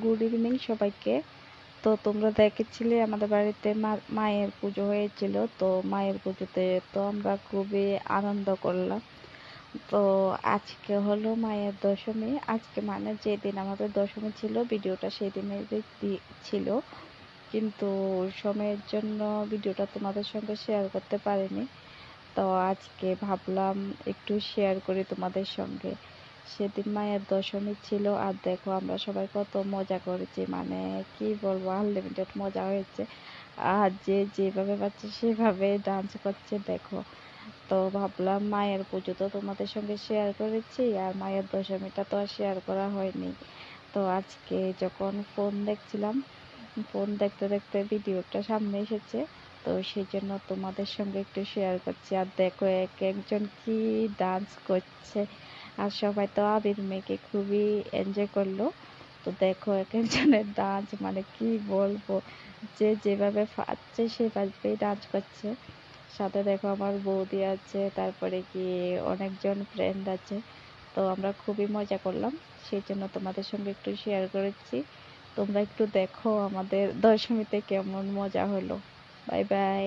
Good evening সবাইকে। তো তোমরা দেখেছিলে আমাদের বাড়িতে মায়ের পুজো হয়েছিল। তো মায়ের পুজোতে তো আমরা খুবই আনন্দ করলাম। তো আজকে হলো মায়ের দশমী। আজকে মানে যেদিন আমাদের দশমী ছিল ভিডিওটা সেই দিনের ছিল, কিন্তু সময়ের জন্য ভিডিওটা তোমাদের সঙ্গে শেয়ার করতে পারিনি। তো আজকে ভাবলাম একটু শেয়ার করি তোমাদের সঙ্গে। সেদিন মায়ের দশমী ছিল, আর দেখো আমরা সবাই কত মজা করেছি, মানে কি বলবো, আনলিমিটেড মজা হয়েছে। আর যে যেভাবে পাচ্ছে সেভাবে ডান্স করছে দেখো। তো ভাবলাম মায়ের পুজো তো তোমাদের সঙ্গে শেয়ার করেছি, আর মায়ের দশমীটা তো আর শেয়ার করা হয়নি। তো আজকে যখন ফোন দেখছিলাম, ফোন দেখতে দেখতে ভিডিওটা সামনে এসেছে, তো সেই জন্য তোমাদের সঙ্গে একটু শেয়ার করছি। আর দেখো এক একজন কি ডান্স করছে, আর সবাই তো আবির মেয়েকে খুবই এনজয় করলো। তো দেখো এক একজনের ডান্স, মানে কি বলবো, যে যেভাবে পাচ্ছে সেভাবেই ডান্স করছে। সাথে দেখো আমার বৌদি আছে, তারপরে কি অনেকজন ফ্রেন্ড আছে। তো আমরা খুবই মজা করলাম, সেই জন্য তোমাদের সঙ্গে একটু শেয়ার করেছি। তোমরা একটু দেখো আমাদের দশমীতে কেমন মজা হলো। Bye bye.